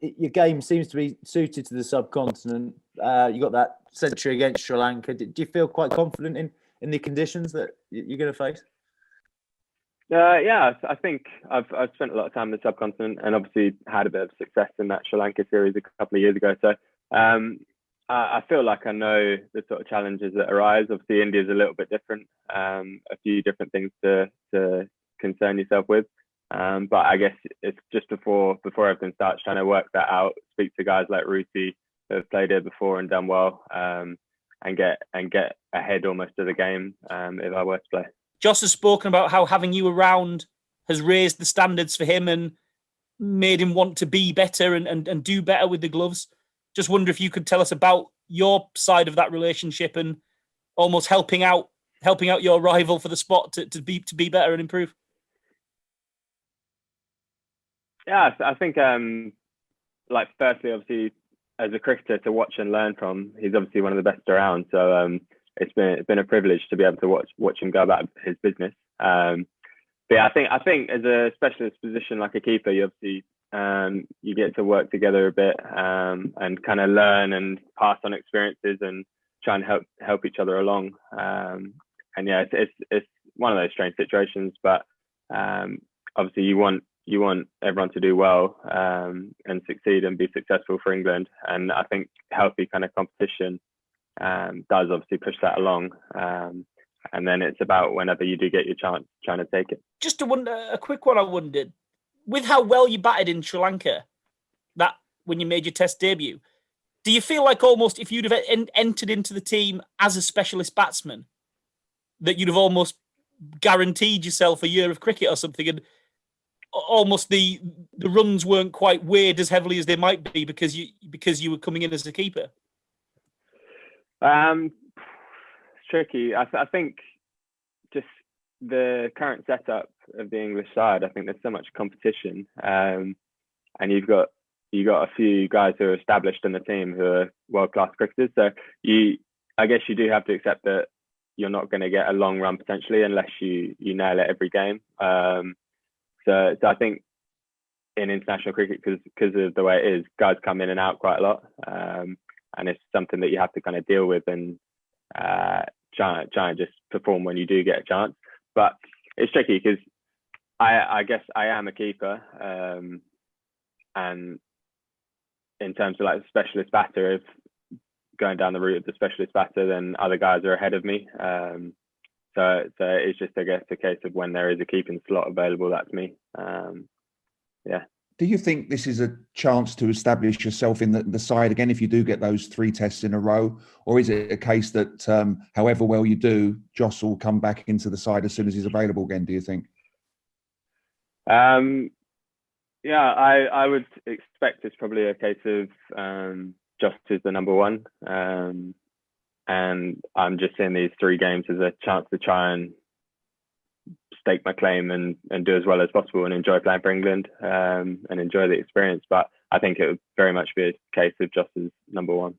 your game seems to be suited to the subcontinent. You got that century against Sri Lanka. Do you feel quite confident in the conditions that you're going to face? Yeah, I think I've spent a lot of time in the subcontinent and obviously had a bit of success in that Sri Lanka series a couple of years ago. So I feel like I know the sort of challenges that arise. Obviously, India's a little bit different, a few different things to concern yourself with. But I guess it's just before everything starts, trying to work that out, speak to guys like Ruti who have played here before and done well, and get ahead almost of the game if I were to play. Jos has spoken about how having you around has raised the standards for him and made him want to be better and do better with the gloves. Just wonder if you could tell us about your side of that relationship and almost helping out your rival for the spot to be better and improve. Yeah, I think like firstly, obviously, as a cricketer to watch and learn from, he's obviously one of the best around. So it's been a privilege to be able to watch him go about his business. But yeah, I think as a specialist position like a keeper, you obviously you get to work together a bit and kind of learn and pass on experiences and try and help each other along. And yeah, it's one of those strange situations, but obviously you want everyone to do well and succeed and be successful for England. And I think healthy kind of competition does obviously push that along. And then it's about whenever you do get your chance, trying to take it. Just to wonder, a quick one I wondered, with how well you batted in Sri Lanka, that when you made your Test debut, do you feel like almost if you'd have entered into the team as a specialist batsman, that you'd have almost guaranteed yourself a year of cricket or something, and almost the runs weren't quite weighed as heavily as they might be because you were coming in as a keeper? It's tricky. I think just the current setup of the English side, I think there's so much competition, and you've got a few guys who are established in the team who are world-class cricketers. So I guess you do have to accept that you're not going to get a long run potentially unless you nail it every game. So I think in international cricket, because of the way it is, guys come in and out quite a lot, and it's something that you have to kind of deal with and try and just perform when you do get a chance. But it's tricky because I guess I am a keeper, and in terms of like the specialist batter, if going down the route of the specialist batter, then other guys are ahead of me. So it's just, I guess, a case of when there is a keeping slot available, that's me. Yeah. Do you think this is a chance to establish yourself in the side again if you do get those 3 tests in a row? Or is it a case that however well you do, Jos will come back into the side as soon as he's available again, do you think? Yeah, I would expect it's probably a case of Jos is the number one. And I'm just seeing these 3 games as a chance to try and stake my claim and do as well as possible and enjoy playing for England and enjoy the experience. But I think it would very much be a case of Jos is number one.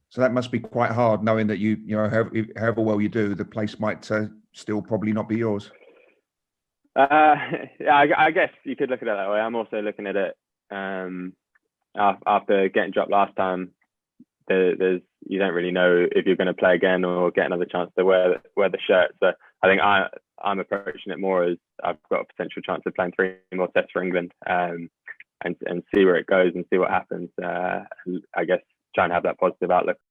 So that must be quite hard, knowing that you know however well you do, the place might still probably not be yours. Yeah, I guess you could look at it that way. I'm also looking at it after getting dropped last time. You don't really know if you're going to play again or get another chance to wear the shirt. So I think I'm approaching it more as I've got a potential chance of playing 3 more tests for England and see where it goes and see what happens. I guess try and have that positive outlook.